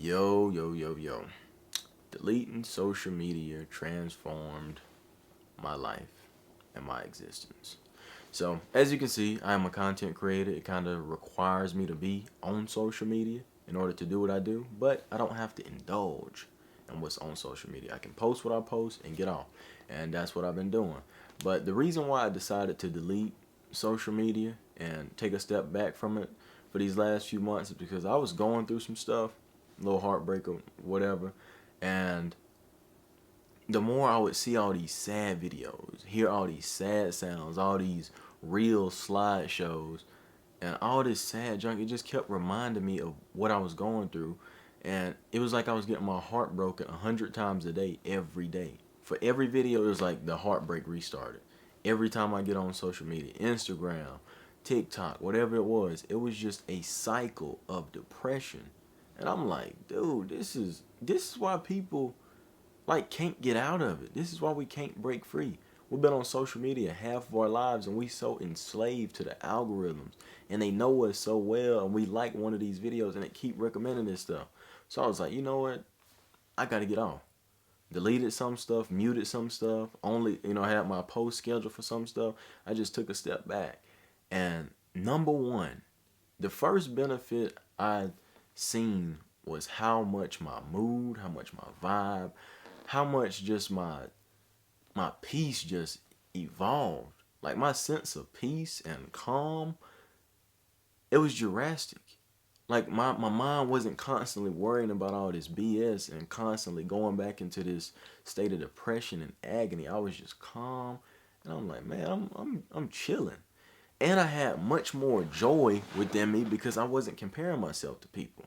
Yo, yo, yo, yo. Deleting social media transformed my life and my existence. So, as you can see, I am a content creator. It kind of requires me to be on social media in order to do what I do, but I don't have to indulge in what's on social media. I can post what I post and get off, and that's what I've been doing. But the reason why I decided to delete social media and take a step back from it for these last few months is because I was going through some stuff, a little heartbreak or whatever, and the more I would see all these sad videos, hear all these sad sounds, all these real slideshows, and all this sad junk, it just kept reminding me of what I was going through. And it was like I was getting my heart broken 100 times a day, every day. For every video, it was like the heartbreak restarted. Every time I get on social media, Instagram, TikTok, whatever it was just a cycle of depression. And I'm like, dude, this is why people like can't get out of it. This is why we can't break free. We've been on social media half of our lives and we so enslaved to the algorithms and they know us so well and we like one of these videos and they keep recommending this stuff. So I was like, you know what? I gotta get off. Deleted some stuff, muted some stuff, only I had my post schedule for some stuff. I just took a step back. And number one, the first benefit I seen was how much my mood, how much my vibe, how much just my peace just evolved. Like my sense of peace and calm, it was drastic. Like my mind wasn't constantly worrying about all this BS and constantly going back into this state of depression and agony. I was just calm, and I'm like, man, I'm chilling, and I had much more joy within me because I wasn't comparing myself to people.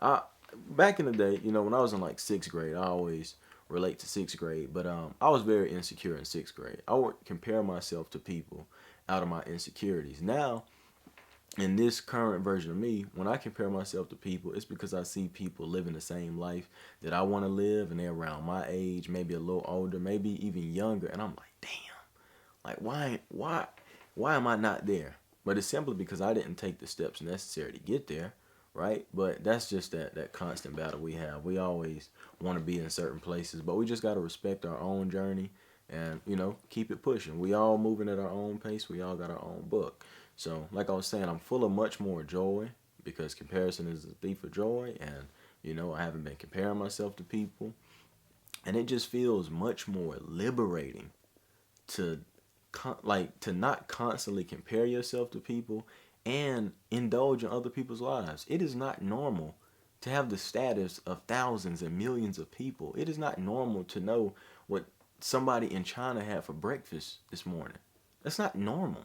I Back in the day, when I was in like sixth grade, I always relate to sixth grade, but I was very insecure in sixth grade. I would compare myself to people out of my insecurities. Now, in this current version of me, when I compare myself to people, it's because I see people living the same life that I want to live, and they're around my age, maybe a little older, maybe even younger, and I'm like, damn, like why am I not there? But it's simply because I didn't take the steps necessary to get there, right? But that's just that constant battle we have. We always want to be in certain places, but we just got to respect our own journey and keep it pushing. We all moving at our own pace. We all got our own book. So, like I was saying, I'm full of much more joy because comparison is the thief of joy, and I haven't been comparing myself to people, and it just feels much more liberating to to not constantly compare yourself to people and indulge in other people's lives. It is not normal to have the status of thousands and millions of people. It is not normal to know what somebody in China had for breakfast this morning. That's not normal.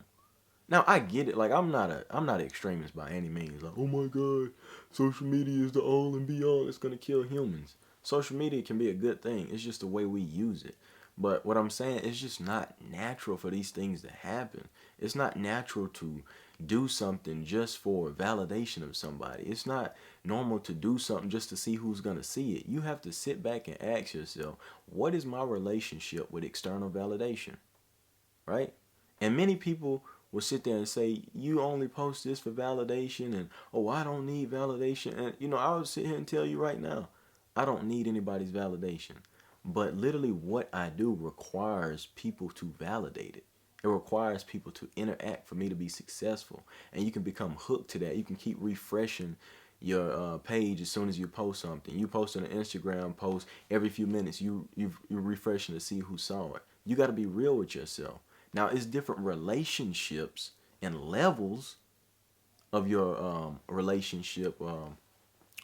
Now I get it. Like I'm not an extremist by any means. Like, oh my god, social media is the all and be all. It's gonna kill humans. Social media can be a good thing. It's just the way we use it. But what I'm saying is just not natural for these things to happen. It's not natural to do something just for validation of somebody. It's not normal to do something just to see who's gonna see it. You have to sit back and ask yourself, what is my relationship with external validation? Right? And many people will sit there and say, you only post this for validation, and oh, I don't need validation. And I would sit here and tell you right now, I don't need anybody's validation. But literally what I do requires people to validate it. It requires people to interact for me to be successful. And you can become hooked to that. You can keep refreshing your page as soon as you post something. You post an Instagram post every few minutes. You're refreshing to see who saw it. You got to be real with yourself. Now, it's different relationships and levels of your relationship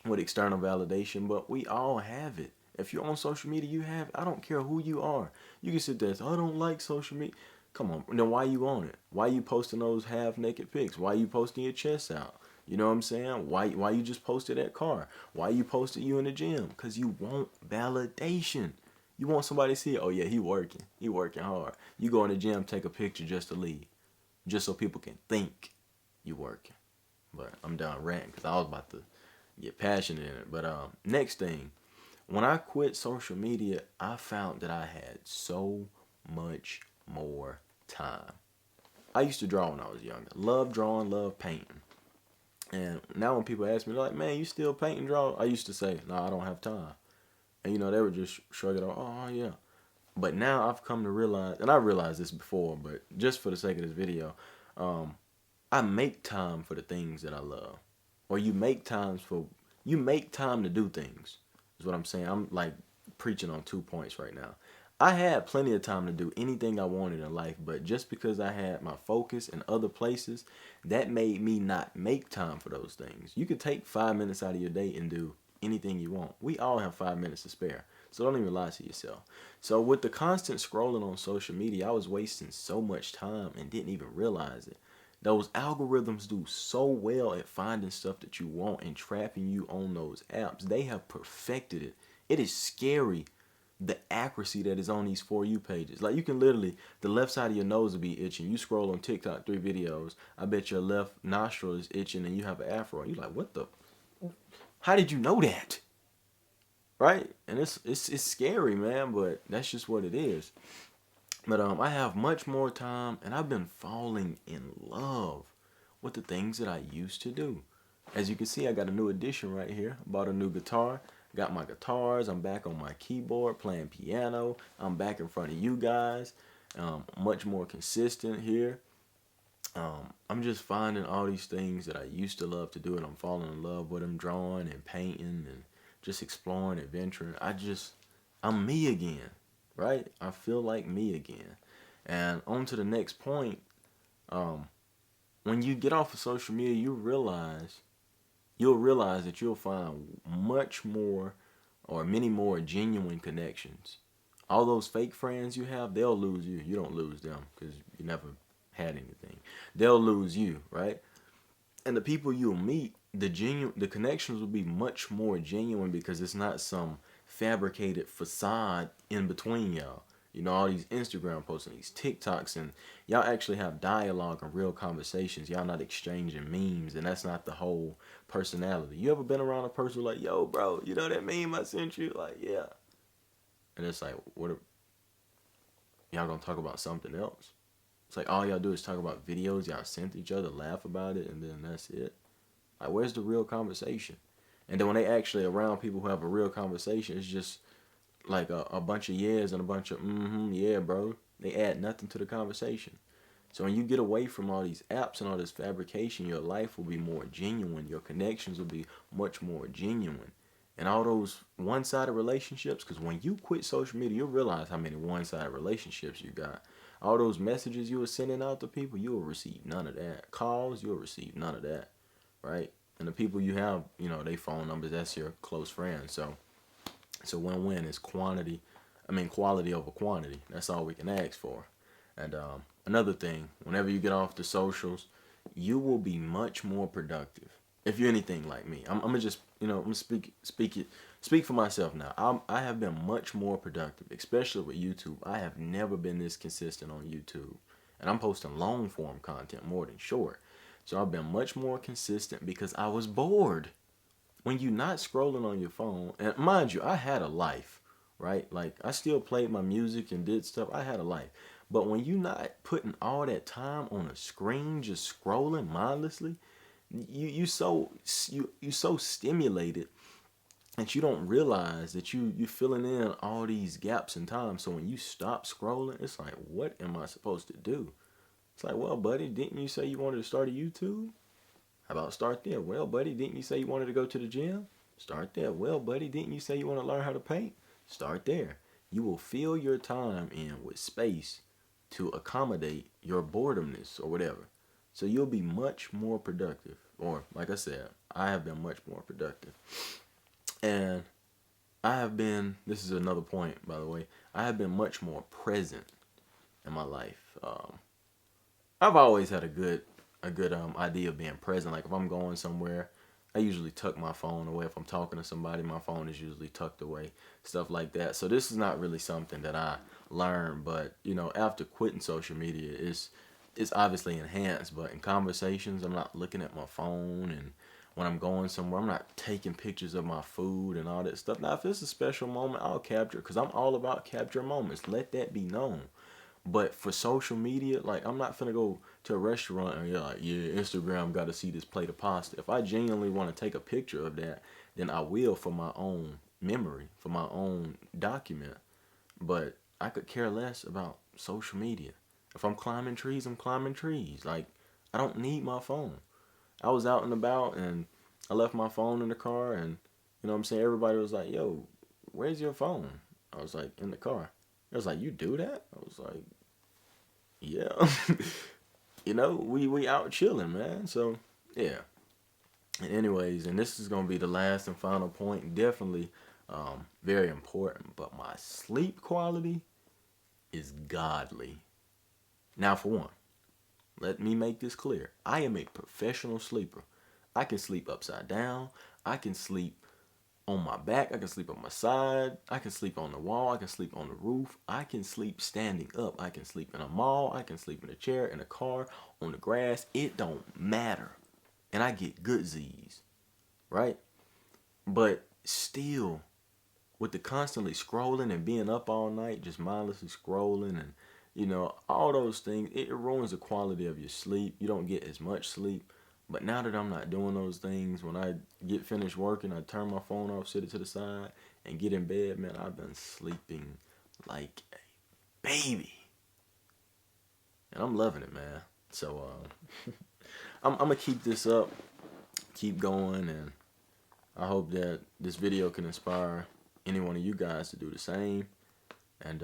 with external validation, but we all have it. If you're on social media, you have it. I don't care who you are. You can sit there and say, I don't like social media. Come on. Then why you on it? Why you posting those half-naked pics? Why you posting your chest out? You know what I'm saying? Why you just posted that car? Why you posted you in the gym? Because you want validation. You want somebody to see, oh yeah, he working. He working hard. You go in the gym, take a picture just to leave. Just so people can think you working. But I'm done ranting because I was about to get passionate in it. But next thing, when I quit social media, I found that I had so much more time. I used to draw when I was younger. Love drawing, love painting. And now when people ask me, they're like, man, you still paint and draw? I used to say, no, I don't have time. And, they would just shrug it off, oh, yeah. But now I've come to realize, and I realized this before, but just for the sake of this video, um, I make time for the things that I love. Or you make time to do things, is what I'm saying. I'm like preaching on 2 points right now. I had plenty of time to do anything I wanted in life, but just because I had my focus in other places, that made me not make time for those things. You could take 5 minutes out of your day and do anything you want. We all have 5 minutes to spare. So don't even lie to yourself. So with the constant scrolling on social media, I was wasting so much time and didn't even realize it. Those algorithms do so well at finding stuff that you want and trapping you on those apps. They have perfected it. It is scary, the accuracy that is on these For You pages. Like, you can literally, the left side of your nose will be itching. You scroll on TikTok 3 videos, I bet your left nostril is itching and you have an afro. You're like, what the? How did you know that? Right? And it's scary, man, but that's just what it is. But I have much more time, and I've been falling in love with the things that I used to do. As you can see, I got a new addition right here. I bought a new guitar. Got my guitars. I'm back on my keyboard playing piano. I'm back in front of you guys. Much more consistent here. I'm just finding all these things that I used to love to do, and I'm falling in love with them, drawing and painting and just exploring, adventuring. I'm me again, right? I feel like me again. And on to the next point. Um, when you get off of social media, you'll realize that you'll find much more or many more genuine connections. All those fake friends you have, they'll lose you. You don't lose them because you never had anything. They'll lose you, right? And the people you'll meet, the connections will be much more genuine because it's not some fabricated facade in between y'all. All these Instagram posts and these TikToks, and y'all actually have dialogue and real conversations. Y'all not exchanging memes, and that's not the whole personality. You ever been around a person like, yo, bro, you know that meme I sent you? Like, yeah. And it's like, y'all gonna talk about something else? It's like all y'all do is talk about videos y'all sent each other, laugh about it, and then that's it. Like, where's the real conversation? And then when they actually around people who have a real conversation, it's just like a bunch of yeahs and a bunch of yeah, bro. They add nothing to the conversation. So when you get away from all these apps and all this fabrication, your life will be more genuine. Your connections will be much more genuine. And all those one-sided relationships, because when you quit social media, you'll realize how many one-sided relationships you got. All those messages you were sending out to people, you will receive none of that. Calls, you'll receive none of that, right? And the people you have, they phone numbers, that's your close friends. So it's a win-win. It's quality over quantity. That's all we can ask for. And another thing, whenever you get off the socials, you will be much more productive. If you're anything like me, I'm gonna just, I'm gonna speak for myself now. I have been much more productive, especially with YouTube. I have never been this consistent on YouTube, and I'm posting long form content more than short. So I've been much more consistent because I was bored. When you're not scrolling on your phone, and mind you, I had a life, right? Like, I still played my music and did stuff. I had a life. But when you're not putting all that time on a screen, just scrolling mindlessly, you so stimulated that you don't realize that you filling in all these gaps in time. So when you stop scrolling, it's like, what am I supposed to do? It's like, well, buddy, didn't you say you wanted to start a YouTube? How about start there? Well, buddy, didn't you say you wanted to go to the gym? Start there. Well, buddy, didn't you say you want to learn how to paint? Start there. You will fill your time in with space to accommodate your boredomness or whatever. So you'll be much more productive. Or, like I said, I have been much more productive. And this is another point, by the way, I have been much more present in my life. I've always had a good idea of being present. Like, if I'm going somewhere, I usually tuck my phone away. If I'm talking to somebody, my phone is usually tucked away, stuff like that. So this is not really something that I learned, but after quitting social media, it's obviously enhanced. But in conversations, I'm not looking at my phone, and when I'm going somewhere, I'm not taking pictures of my food and all that stuff. Now, if it's a special moment, I'll capture it because I'm all about capture moments. Let that be known. But for social media, like, I'm not finna go to a restaurant and you're like, yeah, Instagram got to see this plate of pasta. If I genuinely want to take a picture of that, then I will for my own memory, for my own document. But I could care less about social media. If I'm climbing trees, I'm climbing trees. Like, I don't need my phone. I was out and about and I left my phone in the car, and you know what I'm saying, everybody was like, yo, where's your phone? I was like, in the car. It was like, you do that? I was like, yeah. You know, we out chilling, man. So yeah. And anyways, and this is gonna be the last and final point. Definitely very important. But my sleep quality is godly. Now, for one, let me make this clear. I am a professional sleeper. I can sleep upside down. I can sleep on my back. I can sleep on my side. I can sleep on the wall. I can sleep on the roof. I can sleep standing up. I can sleep in a mall. I can sleep in a chair, in a car, on the grass. It don't matter. And I get good Z's, right? But still, with the constantly scrolling and being up all night, just mindlessly scrolling and, you know, all those things, it ruins the quality of your sleep. You don't get as much sleep. But now that I'm not doing those things, when I get finished working, I turn my phone off, sit it to the side, and get in bed, man, I've been sleeping like a baby. And I'm loving it, man. So I'm going to keep this up, keep going, and I hope that this video can inspire any one of you guys to do the same. And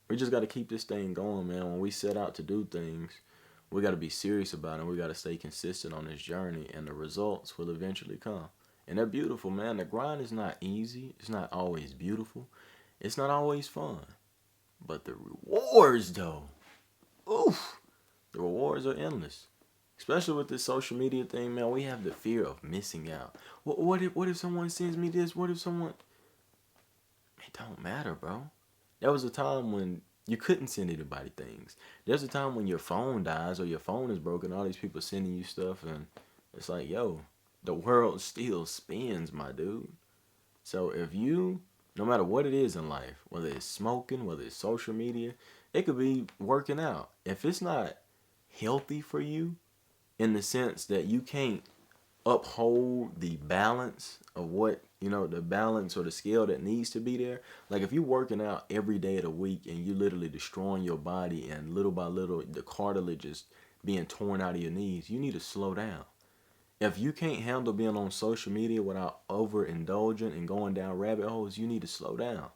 we just got to keep this thing going, man. When we set out to do things, we got to be serious about it. We got to stay consistent on this journey, and the results will eventually come. And they're beautiful, man. The grind is not easy. It's not always beautiful. It's not always fun. But the rewards, though, oof, the rewards are endless. Especially with this social media thing, man, we have the fear of missing out. What if someone sends me this? What if someone... It don't matter, bro. There was a time when you couldn't send anybody things. There's a time when your phone dies or your phone is broken, all these people sending you stuff, and it's like, yo, the world still spins, my dude. So if you, no matter what it is in life, whether it's smoking, whether it's social media, it could be working out. If it's not healthy for you, in the sense that you can't uphold the balance of what, you know, the balance or the scale that needs to be there. Like if you're working out every day of the week and you literally destroying your body, and little by little the cartilage is being torn out of your knees, you need to slow down. If you can't handle being on social media without overindulging and going down rabbit holes, you need to slow down.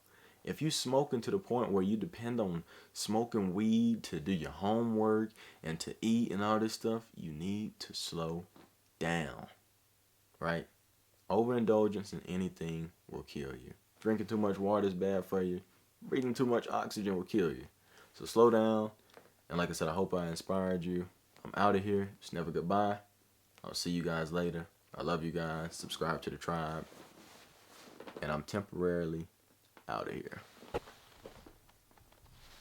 If you smoking to the point where you depend on smoking weed to do your homework and to eat and all this stuff, you need to slow down, right? Overindulgence in anything will kill you. Drinking too much water is bad for you. Breathing too much oxygen will kill you. So slow down. And like I said, I hope I inspired you. I'm out of here. It's never goodbye. I'll see you guys later. I love you guys. Subscribe to the tribe. And I'm temporarily out of here.